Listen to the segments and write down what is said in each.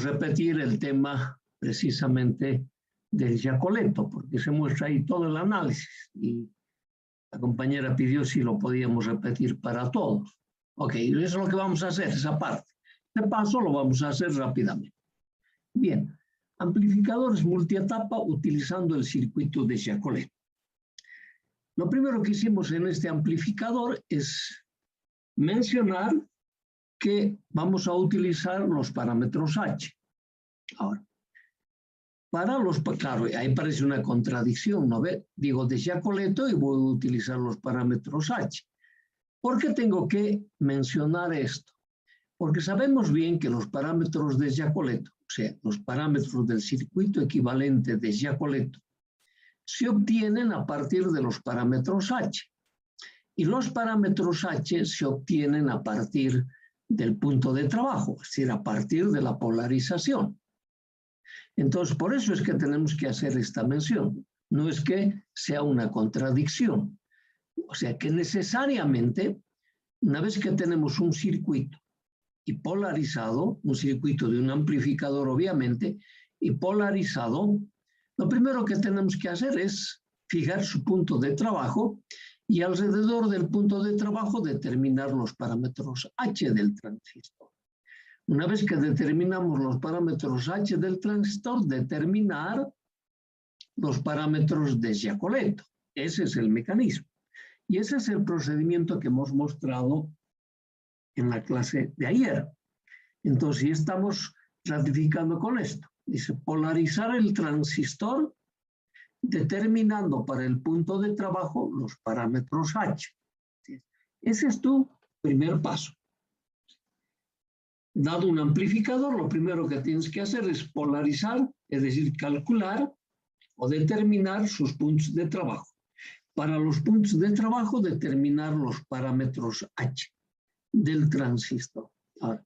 repetir el tema precisamente del Giacoletto, porque se muestra ahí todo el análisis y la compañera pidió si lo podíamos repetir para todos. Ok, eso es lo que vamos a hacer, esa parte. De paso lo vamos a hacer rápidamente. Bien, amplificadores multietapa utilizando el circuito de Giacoletto. Lo primero que hicimos en este amplificador es mencionar que vamos a utilizar los parámetros H. Ahora, claro, ahí parece una contradicción, ¿no ve? Digo de Giacoletto y voy a utilizar los parámetros H. ¿Por qué tengo que mencionar esto? Porque sabemos bien que los parámetros de Giacoletto, o sea, los parámetros del circuito equivalente de Giacoletto, se obtienen a partir de los parámetros H. Y los parámetros H se obtienen a partir del punto de trabajo, es decir, a partir de la polarización. Entonces, por eso es que tenemos que hacer esta mención. No es que sea una contradicción. O sea, que necesariamente, una vez que tenemos un circuito y polarizado, un circuito de un amplificador obviamente, y polarizado, lo primero que tenemos que hacer es fijar su punto de trabajo y alrededor del punto de trabajo determinar los parámetros H del transistor. Una vez que determinamos los parámetros H del transistor, determinar los parámetros de Giacoletto. Ese es el mecanismo. Y ese es el procedimiento que hemos mostrado en la clase de ayer. Entonces, ya estamos ratificando con esto. Dice, polarizar el transistor determinando para el punto de trabajo los parámetros H. Ese es tu primer paso. Dado un amplificador, lo primero que tienes que hacer es polarizar, es decir, calcular o determinar sus puntos de trabajo. Para los puntos de trabajo, determinar los parámetros H del transistor. Ahora,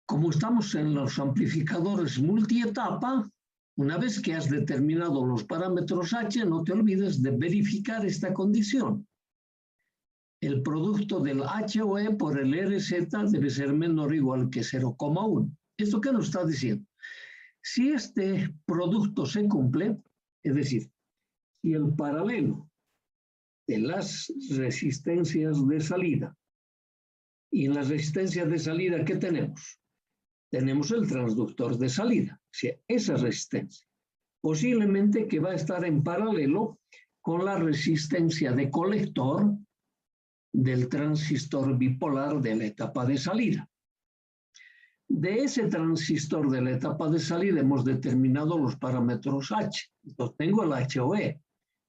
como estamos en los amplificadores multietapa, una vez que has determinado los parámetros H, no te olvides de verificar esta condición. El producto del HOE por el RZ debe ser menor o igual que 0,1. ¿Esto qué nos está diciendo? Si este producto se cumple, es decir, si el paralelo de las resistencias de salida y en las resistencias de salida, ¿qué tenemos? Tenemos el transductor de salida, o sea, esa resistencia. Posiblemente que va a estar en paralelo con la resistencia de colector del transistor bipolar de la etapa de salida. De ese transistor de la etapa de salida hemos determinado los parámetros H. Entonces tengo el HOE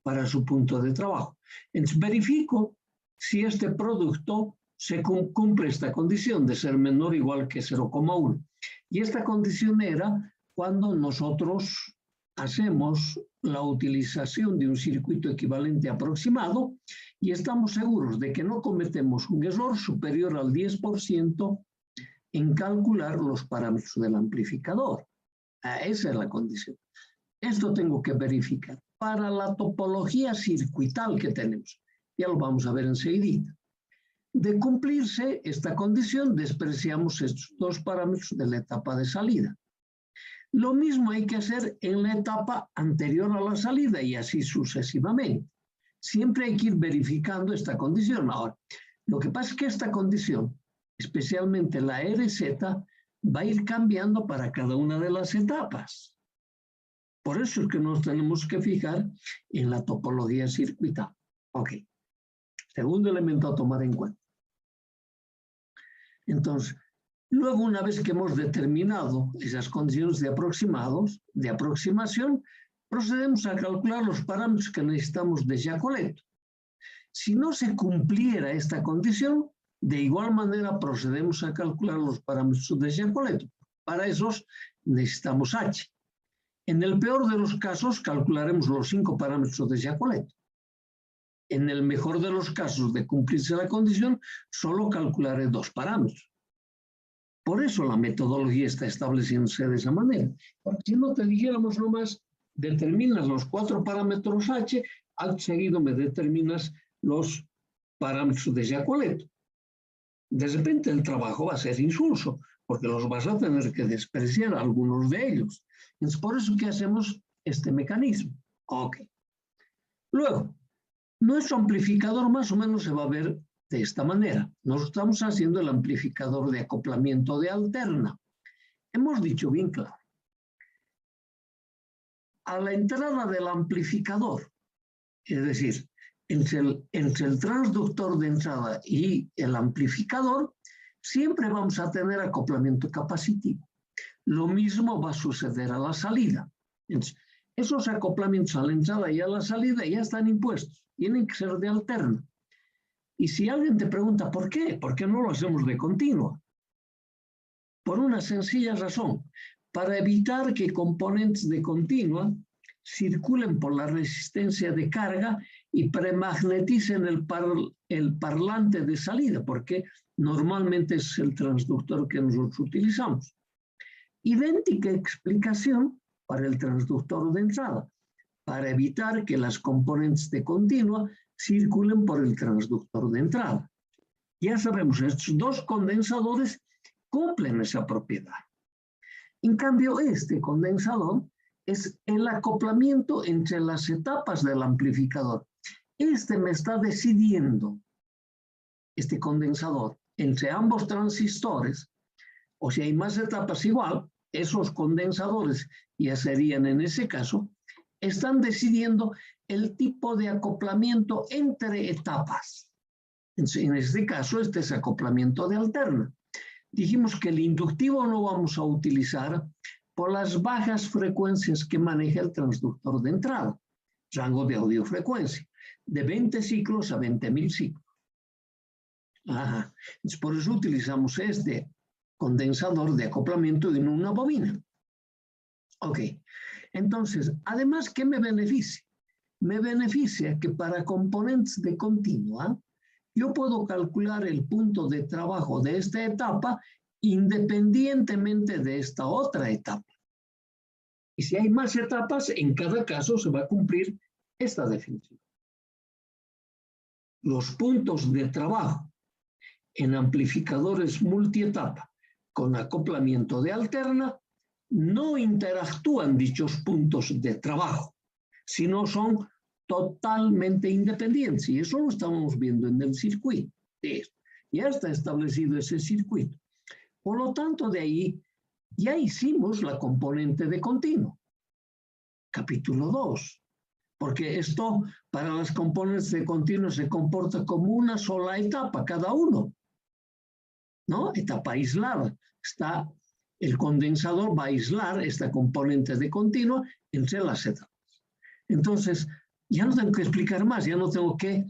para su punto de trabajo. Entonces verifico si este producto se cumple esta condición de ser menor o igual que 0,1. Y esta condición era cuando nosotros hacemos la utilización de un circuito equivalente aproximado y estamos seguros de que no cometemos un error superior al 10% en calcular los parámetros del amplificador. Esa es la condición. Esto tengo que verificar. Para la topología circuital que tenemos, ya lo vamos a ver enseguida. De cumplirse esta condición, despreciamos estos dos parámetros de la etapa de salida. Lo mismo hay que hacer en la etapa anterior a la salida y así sucesivamente. Siempre hay que ir verificando esta condición. Ahora, lo que pasa es que esta condición, especialmente la RZ, va a ir cambiando para cada una de las etapas. Por eso es que nos tenemos que fijar en la topología circuital. Ok. Segundo elemento a tomar en cuenta. Entonces, luego una vez que hemos determinado esas condiciones de aproximación, procedemos a calcular los parámetros que necesitamos de Giacoletto. Si no se cumpliera esta condición, de igual manera procedemos a calcular los parámetros de Giacoletto. Para esos necesitamos H. En el peor de los casos calcularemos los 5 parámetros de Giacoletto. En el mejor de los casos de cumplirse la condición, solo calcularé 2 parámetros. Por eso la metodología está estableciéndose de esa manera. Porque si no te dijéramos nomás, determinas los 4 parámetros H, al seguido me determinas los parámetros de Giacoletto. De repente el trabajo va a ser insulso, porque los vas a tener que despreciar algunos de ellos. Es por eso que hacemos este mecanismo. Ok. Luego, nuestro amplificador más o menos se va a ver de esta manera. Nos estamos haciendo el amplificador de acoplamiento de alterna. Hemos dicho bien claro. A la entrada del amplificador, es decir, entre el transductor de entrada y el amplificador, siempre vamos a tener acoplamiento capacitivo. Lo mismo va a suceder a la salida. Entonces, esos acoplamientos a la entrada y a la salida ya están impuestos, tienen que ser de alterna. Y si alguien te pregunta ¿por qué? ¿Por qué no lo hacemos de continua? Por una sencilla razón, para evitar que componentes de continua circulen por la resistencia de carga y premagneticen el parlante de salida, porque normalmente es el transductor que nosotros utilizamos. Idéntica explicación para el transductor de entrada, para evitar que las componentes de continua circulen por el transductor de entrada. Ya sabemos, estos dos condensadores cumplen esa propiedad. En cambio, este condensador es el acoplamiento entre las etapas del amplificador. Este me está decidiendo, este condensador, entre ambos transistores, o si hay más etapas igual, esos condensadores ya serían en ese caso, están decidiendo el tipo de acoplamiento entre etapas. En este caso, este es acoplamiento de alterna. Dijimos que el inductivo no vamos a utilizar por las bajas frecuencias que maneja el transductor de entrada, rango de audiofrecuencia, de 20 ciclos a 20.000 ciclos. Ajá. Entonces, por eso utilizamos este condensador de acoplamiento en una bobina. Ok. Entonces, además, ¿qué me beneficia? Me beneficia que para componentes de continua, yo puedo calcular el punto de trabajo de esta etapa independientemente de esta otra etapa. Y si hay más etapas, en cada caso se va a cumplir esta definición. Los puntos de trabajo en amplificadores multietapa con acoplamiento de alterna no interactúan dichos puntos de trabajo, sino son totalmente independientes. Y eso lo estamos viendo en el circuito. Ya está establecido ese circuito. Por lo tanto, de ahí ya hicimos la componente de continuo. Capítulo 2. Porque esto para las componentes de continuo se comporta como una sola etapa, cada uno. ¿No? Etapa aislada. El condensador va a aislar esta componente de continuo entre las etapas. Entonces, ya no tengo que explicar más, ya no tengo que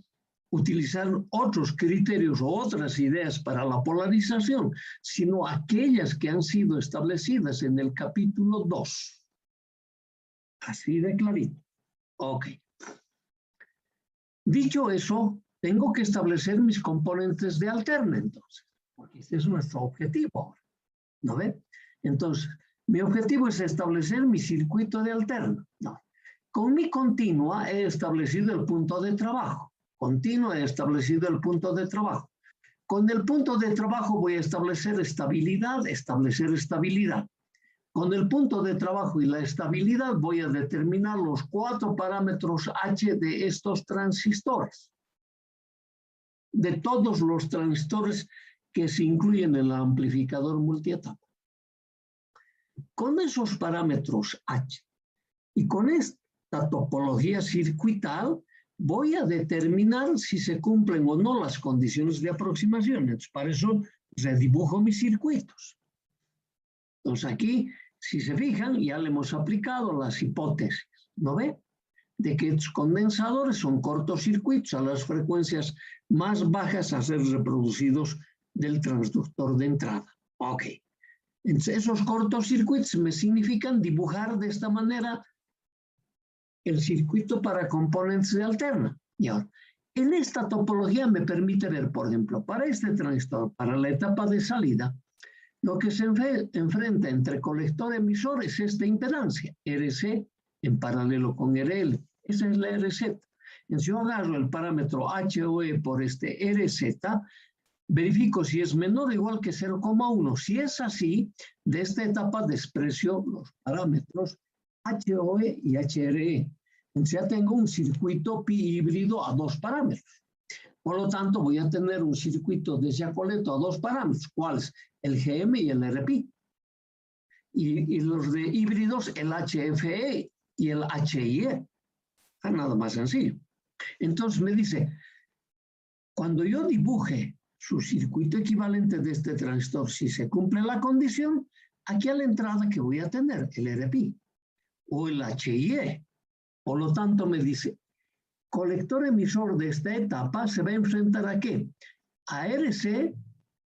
utilizar otros criterios o otras ideas para la polarización, sino aquellas que han sido establecidas en el capítulo 2. Así de clarito. Ok. Dicho eso, tengo que establecer mis componentes de alterna, entonces, porque este es nuestro objetivo ahora. ¿No ve? Entonces, mi objetivo es establecer mi circuito de alterna. No. Con mi continua he establecido el punto de trabajo. Continua he establecido el punto de trabajo. Con el punto de trabajo voy a establecer estabilidad. Con el punto de trabajo y la estabilidad voy a determinar los 4 parámetros H de estos transistores. De todos los transistores que se incluyen en el amplificador multietapa. Con esos parámetros H y con esta topología circuital voy a determinar si se cumplen o no las condiciones de aproximación. Entonces, para eso redibujo mis circuitos. Entonces aquí, si se fijan, ya le hemos aplicado las hipótesis, ¿no ve? De que estos condensadores son cortocircuitos a las frecuencias más bajas a ser reproducidos del transductor de entrada. Ok. Entonces, esos cortocircuitos me significan dibujar de esta manera el circuito para componentes de alterna. Y ahora, en esta topología me permite ver, por ejemplo, para este transistor, para la etapa de salida, lo que se enfrenta entre colector y emisor es esta impedancia, RC en paralelo con RL. Esa es la RZ. Entonces yo agarro el parámetro HOE por este RZ verifico si es menor o igual que 0,1. Si es así, de esta etapa desprecio los parámetros HOE y HRE. Entonces ya tengo un circuito pi híbrido a dos parámetros. Por lo tanto, voy a tener un circuito de Giacoletto a dos parámetros. ¿Cuáles? El GM y el RPI. Y los de híbridos, el HFE y el HIE. Es nada más sencillo. Entonces me dice, cuando yo dibuje su circuito equivalente de este transistor, si se cumple la condición, aquí a la entrada que voy a tener, el RPI o el HIE. Por lo tanto, me dice, colector emisor de esta etapa se va a enfrentar ¿a qué? A RC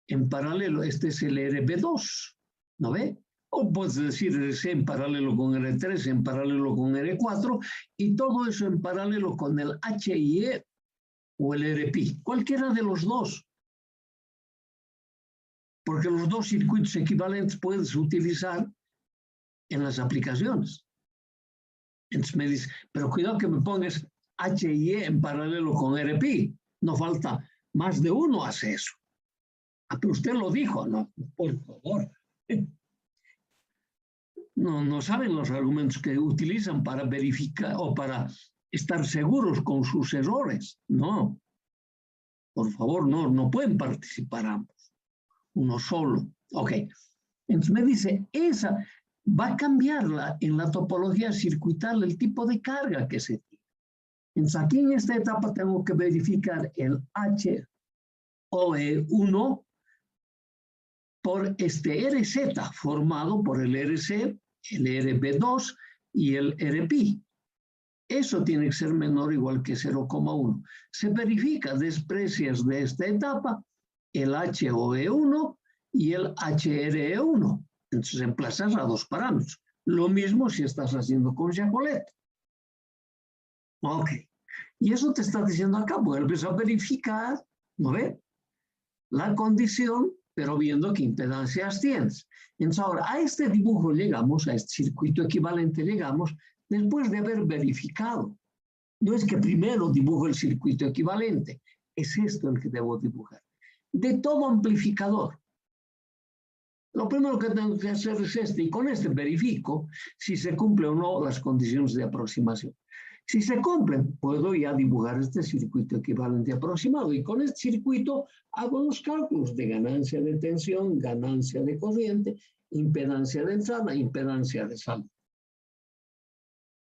en paralelo, este es el RB2, ¿no ve? O puedes decir RC en paralelo con R3, en paralelo con R4, y todo eso en paralelo con el HIE o el RPI, cualquiera de los dos. Porque los dos circuitos equivalentes puedes utilizar en las aplicaciones. Entonces me dice, pero cuidado que me pongas HIE en paralelo con RPI. No falta, más de uno hace eso. Ah, pero usted lo dijo, no, por favor. No saben los argumentos que utilizan para verificar o para estar seguros con sus errores. No, por favor, no pueden participar ambos. Uno solo. Ok. Entonces me dice, esa va a cambiar en la topología circuital el tipo de carga que se tiene. Entonces aquí en esta etapa tengo que verificar el HOE1 por este RZ formado por el RC, el RB2 y el RPI. Eso tiene que ser menor o igual que 0,1. Se verifica, desprecias de esta etapa el HOE1 y el HRE1. Entonces emplazas a dos parámetros. Lo mismo si estás haciendo con Giacoletto. Ok. Y eso te está diciendo acá, vuelves a verificar, ¿no ve? La condición, pero viendo qué impedancias tienes. Entonces ahora a este dibujo llegamos, a este circuito equivalente llegamos, después de haber verificado. No es que primero dibujo el circuito equivalente, es esto el que debo dibujar. De todo amplificador. Lo primero que tengo que hacer es este, y con este verifico si se cumple o no las condiciones de aproximación. Si se cumplen, puedo ya dibujar este circuito equivalente aproximado, y con este circuito hago los cálculos de ganancia de tensión, ganancia de corriente, impedancia de entrada, impedancia de salida.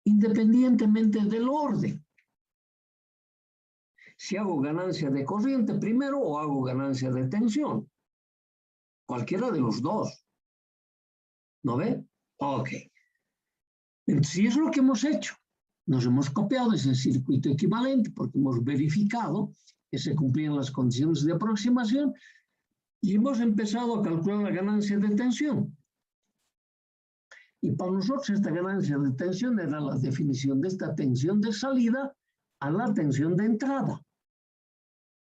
Independientemente del orden. Si hago ganancia de corriente primero o hago ganancia de tensión. Cualquiera de los dos. ¿No ve? Ok. Si es lo que hemos hecho, nos hemos copiado ese circuito equivalente porque hemos verificado que se cumplían las condiciones de aproximación y hemos empezado a calcular la ganancia de tensión. Y para nosotros esta ganancia de tensión era la definición de esta tensión de salida a la tensión de entrada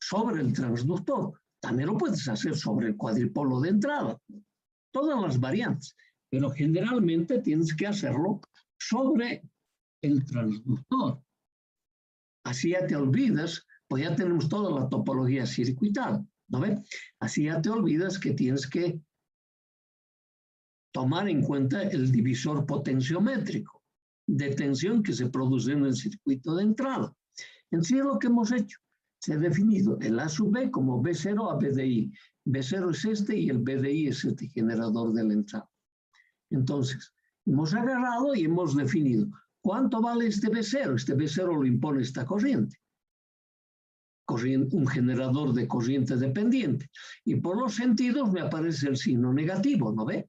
sobre el transductor. También lo puedes hacer sobre el cuadripolo de entrada, todas las variantes, pero generalmente tienes que hacerlo sobre el transductor. Así ya te olvidas, pues ya tenemos toda la topología circuital, ¿no ves? Así ya te olvidas que tienes que tomar en cuenta el divisor potenciométrico de tensión que se produce en el circuito de entrada. En sí es lo que hemos hecho. Se ha definido el A sub B como B0 a BDI. B0 es este y el BDI es este generador de la entrada. Entonces, hemos agarrado y hemos definido cuánto vale este B0. Este B0 lo impone esta corriente. Un generador de corriente dependiente. Y por los sentidos me aparece el signo negativo, ¿no ve?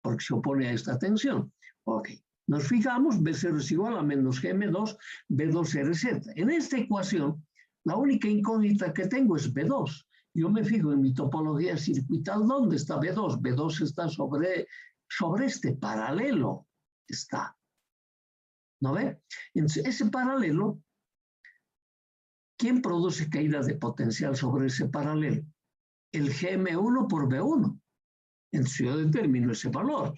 Porque se opone a esta tensión. Ok. Nos fijamos, B0 es igual a menos GM2, B2RZ. En esta ecuación, la única incógnita que tengo es B2. Yo me fijo en mi topología circuital, ¿dónde está B2? B2 está sobre este paralelo. Está. ¿No ve? Entonces, ese paralelo, ¿quién produce caída de potencial sobre ese paralelo? El GM1 por B1. Entonces yo determino ese valor.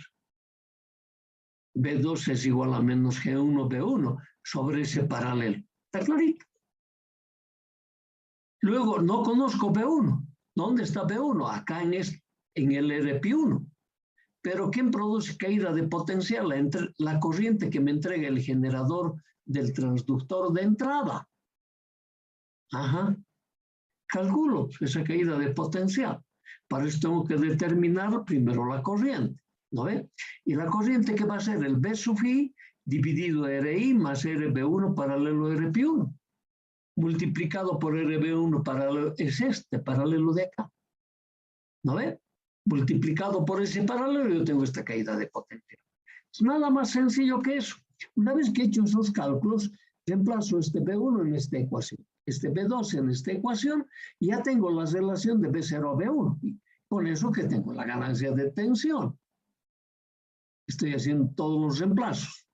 B2 es igual a menos G1 B1 sobre ese paralelo. ¿Está clarito? Luego, no conozco B1. ¿Dónde está B1? Acá en el RP1. Pero ¿quién produce caída de potencial? La corriente que me entrega el generador del transductor de entrada. Ajá. Calculo esa caída de potencial. Para eso tengo que determinar primero la corriente, ¿no ve? Y la corriente que va a ser el B sub I dividido RI más RB1 paralelo RP1, multiplicado por RB1 paralelo, es este paralelo de acá, ¿no ve? Multiplicado por ese paralelo yo tengo esta caída de potencial. Es nada más sencillo que eso. Una vez que he hecho esos cálculos, reemplazo este B1 en esta ecuación, este B2 en esta ecuación, y ya tengo la relación de B0 a B1. Y con eso que tengo la ganancia de tensión. Estoy haciendo todos los reemplazos.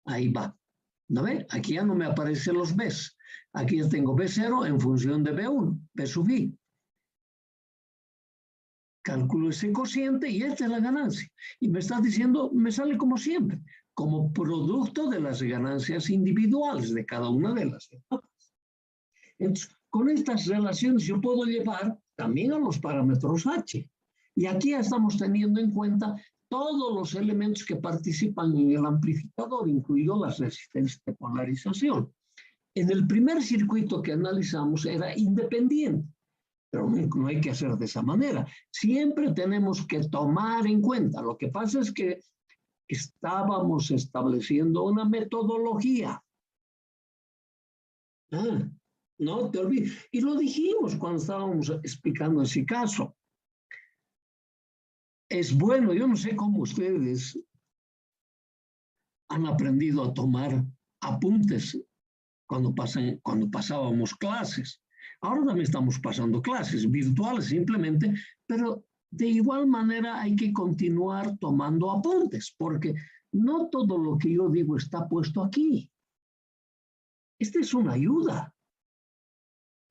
Ahí va. ¿No ve? Aquí ya no me aparecen los Bs. Aquí ya tengo B0 en función de B1, B sub I. Calculo ese cociente y esta es la ganancia. Y me está diciendo, me sale como siempre, como producto de las ganancias individuales de cada una de las etapas. Entonces, con estas relaciones yo puedo llevar también a los parámetros H. Y aquí ya estamos teniendo en cuenta todos los elementos que participan en el amplificador, incluido las resistencias de polarización. En el primer circuito que analizamos era independiente, pero no hay que hacer de esa manera. Siempre tenemos que tomar en cuenta. Lo que pasa es que estábamos estableciendo una metodología. No te olvides. Y lo dijimos cuando estábamos explicando ese caso. Es bueno, yo no sé cómo ustedes han aprendido a tomar apuntes cuando pasábamos clases. Ahora también estamos pasando clases virtuales simplemente, pero de igual manera hay que continuar tomando apuntes, porque no todo lo que yo digo está puesto aquí. Esta es una ayuda.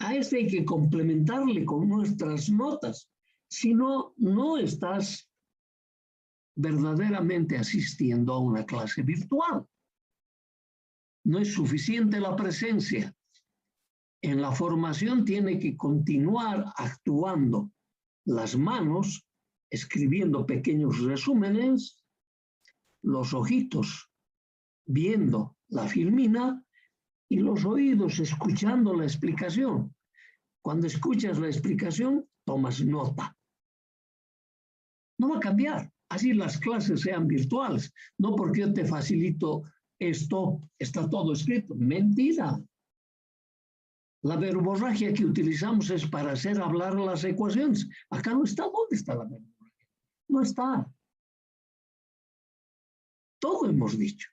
A este hay que complementarle con nuestras notas. Si no, no estás verdaderamente asistiendo a una clase virtual. No es suficiente la presencia. En la formación tiene que continuar actuando las manos, escribiendo pequeños resúmenes, los ojitos viendo la filmina y los oídos escuchando la explicación. Cuando escuchas la explicación, tomas nota. No va a cambiar. Así las clases sean virtuales. No porque yo te facilito esto, está todo escrito. Mentira. La verborragia que utilizamos es para hacer hablar las ecuaciones. Acá no está. ¿Dónde está la verborragia? No está. Todo hemos dicho.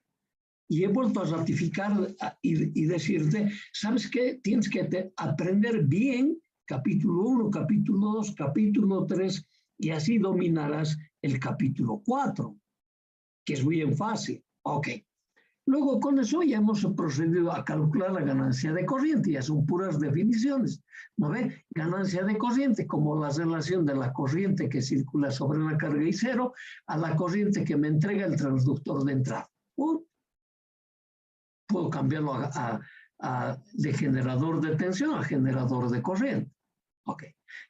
Y he vuelto a ratificar y decirte, ¿sabes qué? Tienes que aprender bien capítulo 1, capítulo 2, capítulo 3, y así dominarás el capítulo 4, que es bien fácil. Ok. Luego con eso ya hemos procedido a calcular la ganancia de corriente, ya son puras definiciones, ¿no ve? Ganancia de corriente como la relación de la corriente que circula sobre la carga I0 a la corriente que me entrega el transductor de entrada. Puedo cambiarlo de generador de tensión a generador de corriente. Ok.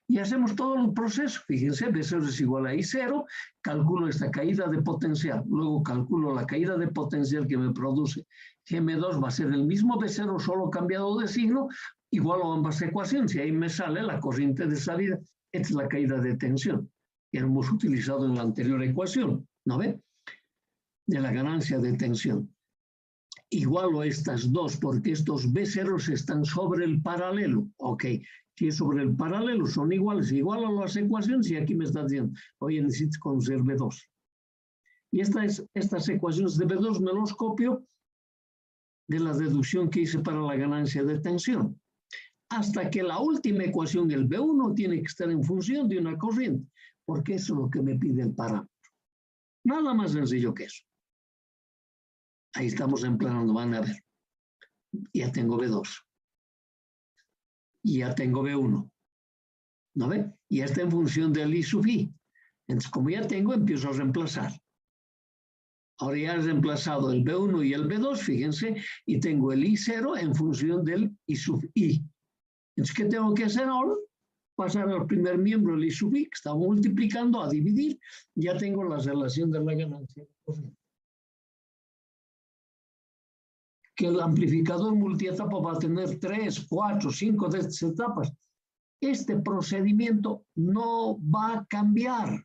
Y hacemos todo el proceso. Fíjense, B0 es igual a I0, calculo esta caída de potencial, luego calculo la caída de potencial que me produce Gm2, va a ser el mismo B0, solo cambiado de signo, igual a ambas ecuaciones, y ahí me sale la corriente de salida. Esta es la caída de tensión que hemos utilizado en la anterior ecuación, ¿no ve? De la ganancia de tensión. Igualo a estas dos, porque estos B0 están sobre el paralelo. Ok, si es sobre el paralelo, son iguales. Igualo las ecuaciones y aquí me está diciendo, oye, necesitas conocer B2. Y estas ecuaciones de B2 me los copio de la deducción que hice para la ganancia de tensión. Hasta que la última ecuación, el B1, tiene que estar en función de una corriente, porque eso es lo que me pide el parámetro. Nada más sencillo que eso. Ahí estamos empleando, van a ver. Ya tengo B2. Y ya tengo B1. ¿No ve? Y ya está en función del I sub I. Entonces, como ya tengo, empiezo a reemplazar. Ahora ya he reemplazado el B1 y el B2, fíjense, y tengo el I0 en función del I sub I. Entonces, ¿qué tengo que hacer ahora? pasar al primer miembro, el I sub I, que estaba multiplicando, a dividir, ya tengo la relación de la ganancia corriente. Que el amplificador multietapa va a tener 3, 4, 5 de estas etapas. Este procedimiento no va a cambiar.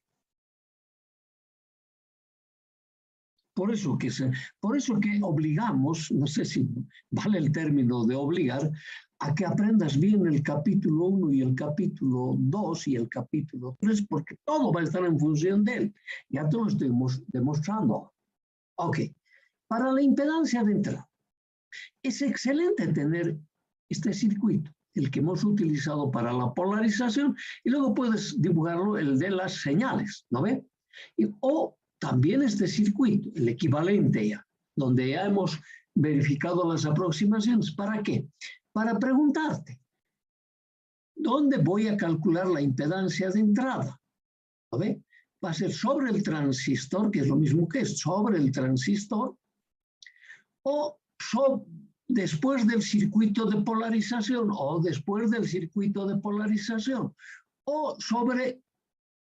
Por eso que obligamos, no sé si vale el término de obligar, a que aprendas bien el capítulo 1 y el capítulo 2 y el capítulo 3, porque todo va a estar en función de él. Ya te lo estoy demostrando. Ok, para la impedancia de entrada, es excelente tener este circuito, el que hemos utilizado para la polarización, y luego puedes dibujarlo, el de las señales, ¿no ve? O también este circuito, el equivalente ya, donde ya hemos verificado las aproximaciones. ¿Para qué? Para preguntarte, ¿dónde voy a calcular la impedancia de entrada? ¿No ve? Va a ser sobre el transistor, que es lo mismo que es sobre el transistor, o después del circuito de polarización, o después del circuito de polarización, o sobre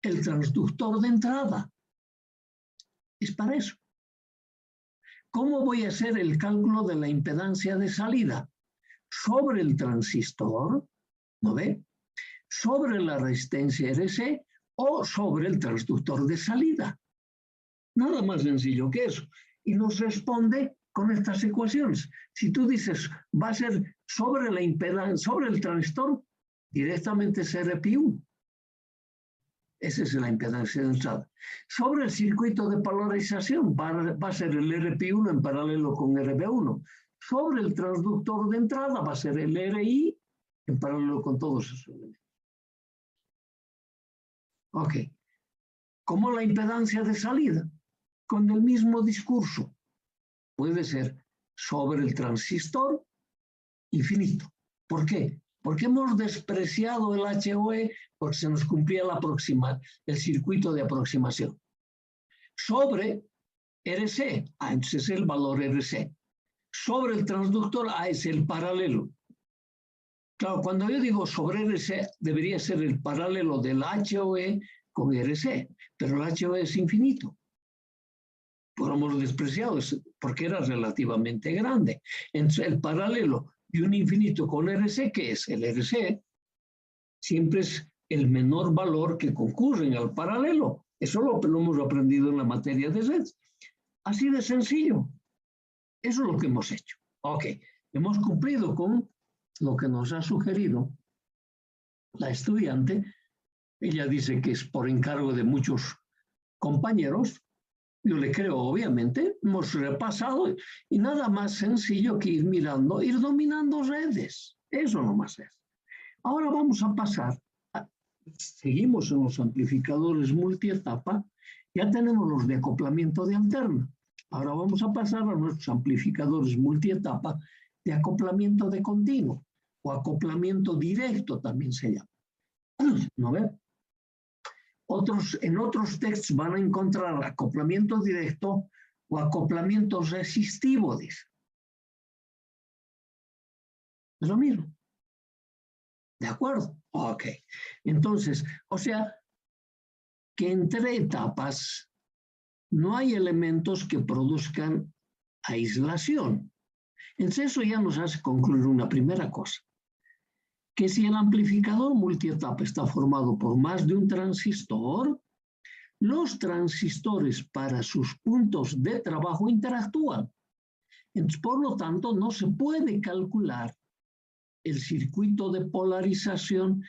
el transductor de entrada. Es para eso. ¿Cómo voy a hacer el cálculo de la impedancia de salida? Sobre el transistor, ¿no ve? Sobre la resistencia RC o sobre el transductor de salida. Nada más sencillo que eso. Y nos responde con estas ecuaciones. Si tú dices, va a ser sobre la impedancia, sobre el transistor, directamente es RP1. Esa es la impedancia de entrada. Sobre el circuito de polarización va a ser el RP1 en paralelo con RB1. Sobre el transductor de entrada va a ser el RI en paralelo con todos esos elementos. Ok. ¿Cómo la impedancia de salida? Con el mismo discurso. Puede ser sobre el transistor infinito. ¿Por qué? Porque hemos despreciado el HOE porque se nos cumplía el circuito de aproximación. Sobre RC, entonces es el valor RC. Sobre el transductor, es el paralelo. Claro, cuando yo digo sobre RC, debería ser el paralelo del HOE con RC, pero el HOE es infinito. Pero hemos despreciado porque era relativamente grande. Entonces, el paralelo de un infinito con RC, ¿qué es? El RC siempre es el menor valor que concurren al paralelo. Eso lo hemos aprendido en la materia de redes. Así de sencillo. Eso es lo que hemos hecho. Ok, hemos cumplido con lo que nos ha sugerido la estudiante. Ella dice que es por encargo de muchos compañeros. Yo le creo, obviamente. Hemos repasado y nada más sencillo que ir mirando, ir dominando redes. Eso nomás es. Ahora vamos a pasar. Seguimos en los amplificadores multietapa. Ya tenemos los de acoplamiento de alterna. Ahora vamos a pasar a nuestros amplificadores multietapa de acoplamiento de continuo o acoplamiento directo también se llama. ¿No ve? En otros textos van a encontrar acoplamiento directo o acoplamiento resistivo, dice. Es lo mismo. ¿De acuerdo? Ok. Entonces, o sea, que entre etapas no hay elementos que produzcan aislación. Entonces eso ya nos hace concluir una primera cosa, que si el amplificador multietapa está formado por más de un transistor, los transistores para sus puntos de trabajo interactúan. Entonces, por lo tanto, no se puede calcular el circuito de polarización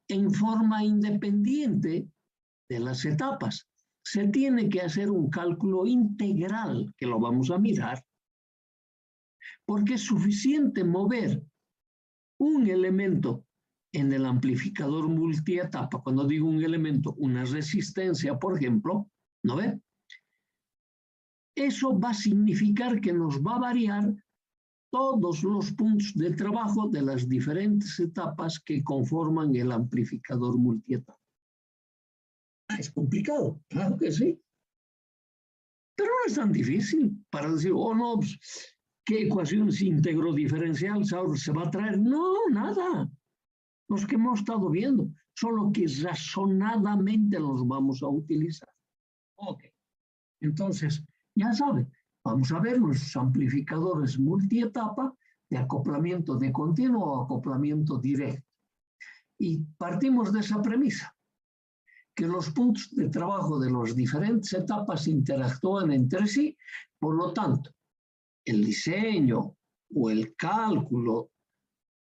en forma independiente de las etapas. Se tiene que hacer un cálculo integral, que lo vamos a mirar, porque es suficiente mover un elemento en el amplificador multietapa. Cuando digo un elemento, una resistencia, por ejemplo, ¿no ve? Eso va a significar que nos va a variar todos los puntos de trabajo de las diferentes etapas que conforman el amplificador multietapa. Es complicado, claro que sí. Pero no es tan difícil para decir, oh no, pues, ¿qué ecuación íntegro diferencial se va a traer? No, nada. Los que hemos estado viendo solo que razonadamente los vamos a utilizar. Ok, entonces, ya saben, vamos a ver los amplificadores multietapa de acoplamiento de continuo o acoplamiento directo. Y partimos de esa premisa, que los puntos de trabajo de las diferentes etapas interactúan entre sí, por lo tanto, el diseño o el cálculo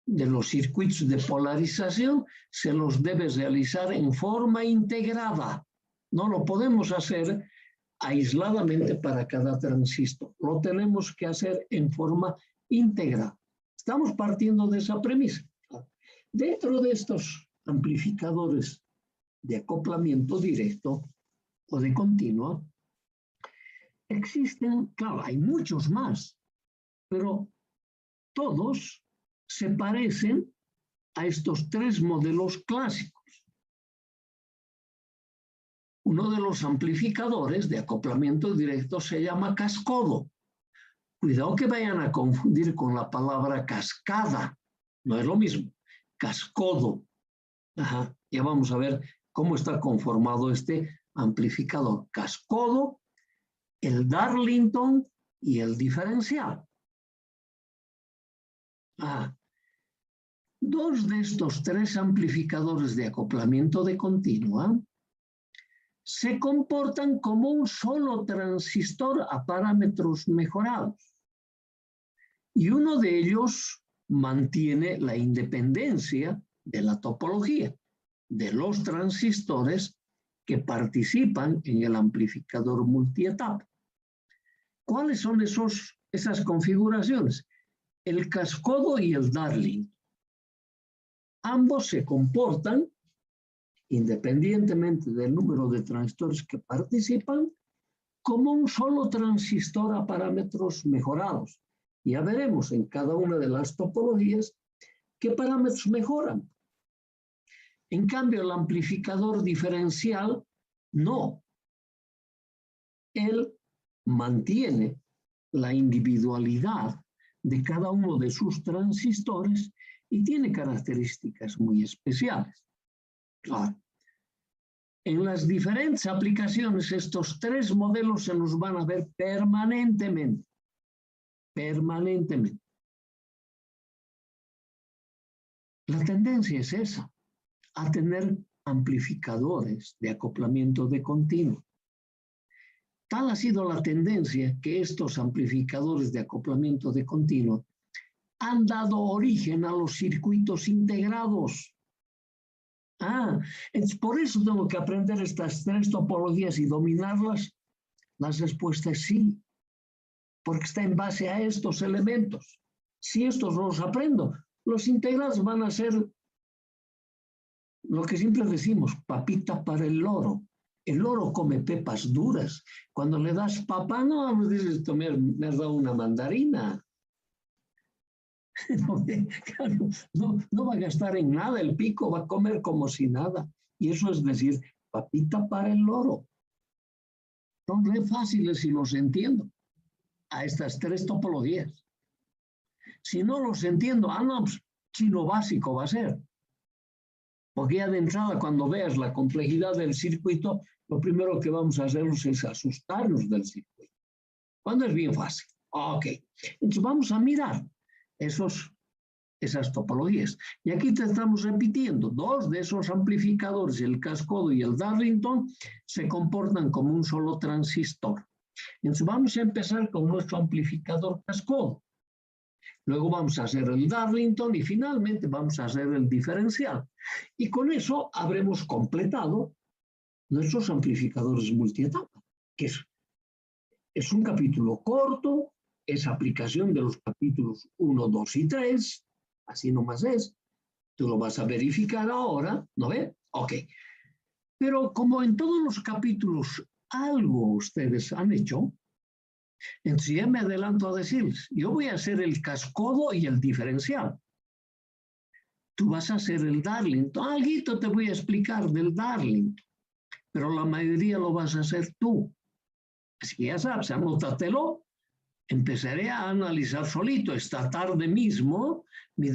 de los circuitos de polarización se los debe realizar en forma integrada. No lo podemos hacer aisladamente para cada transistor, lo tenemos que hacer en forma integrada. Estamos partiendo de esa premisa. Dentro de estos amplificadores de acoplamiento directo o de continuo, existen, claro, hay muchos más, pero todos se parecen a estos tres modelos clásicos. Uno de los amplificadores de acoplamiento directo se llama cascodo. Cuidado que vayan a confundir con la palabra cascada, no es lo mismo. Cascodo. Ajá. Ya vamos a ver cómo está conformado este amplificador. Cascodo, el Darlington y el diferencial. Dos de estos tres amplificadores de acoplamiento de continua se comportan como un solo transistor a parámetros mejorados. Y uno de ellos mantiene la independencia de la topología de los transistores que participan en el amplificador multietapa. ¿Cuáles son esas configuraciones? El cascodo y el Darling. Ambos se comportan, independientemente del número de transistores que participan, como un solo transistor a parámetros mejorados. Ya veremos en cada una de las topologías qué parámetros mejoran. En cambio, el amplificador diferencial, no. Él mantiene la individualidad de cada uno de sus transistores y tiene características muy especiales. Claro. En las diferentes aplicaciones, estos tres modelos se nos van a ver permanentemente. Permanentemente. La tendencia es esa, a tener amplificadores de acoplamiento de continuo. Tal ha sido la tendencia que estos amplificadores de acoplamiento de continuo han dado origen a los circuitos integrados. Por eso tengo que aprender estas tres topologías y dominarlas. La respuesta es sí, porque está en base a estos elementos. Si estos los aprendo, los integrados van a ser lo que siempre decimos, papita para el loro. El loro come pepas duras. Cuando le das papa, no dices, me has dado una mandarina. No va a gastar en nada el pico, va a comer como si nada. Y eso es decir, papita para el loro. Son re fáciles si los entiendo a estas tres topologías. Si no los entiendo, pues chino básico va a ser. Porque ya de entrada, cuando veas la complejidad del circuito, lo primero que vamos a hacer es asustarnos del circuito. Cuando es bien fácil. Ok. Entonces vamos a mirar esas topologías. Y aquí te estamos repitiendo, dos de esos amplificadores, el cascodo y el Darlington, se comportan como un solo transistor. Entonces vamos a empezar con nuestro amplificador cascodo. Luego vamos a hacer el Darlington y finalmente vamos a hacer el diferencial. Y con eso habremos completado nuestros amplificadores multietapa, que es un capítulo corto, es aplicación de los capítulos 1, 2 y 3, así nomás es. Tú lo vas a verificar ahora, ¿no ve? Ok. Pero como en todos los capítulos algo ustedes han hecho, entonces ya me adelanto a decirles, yo voy a hacer el cascodo y el diferencial. Tú vas a hacer el Darlington. Alguito te voy a explicar del Darlington, pero la mayoría lo vas a hacer tú. Así que ya sabes, anótatelo. Empezaré a analizar solito esta tarde mismo mi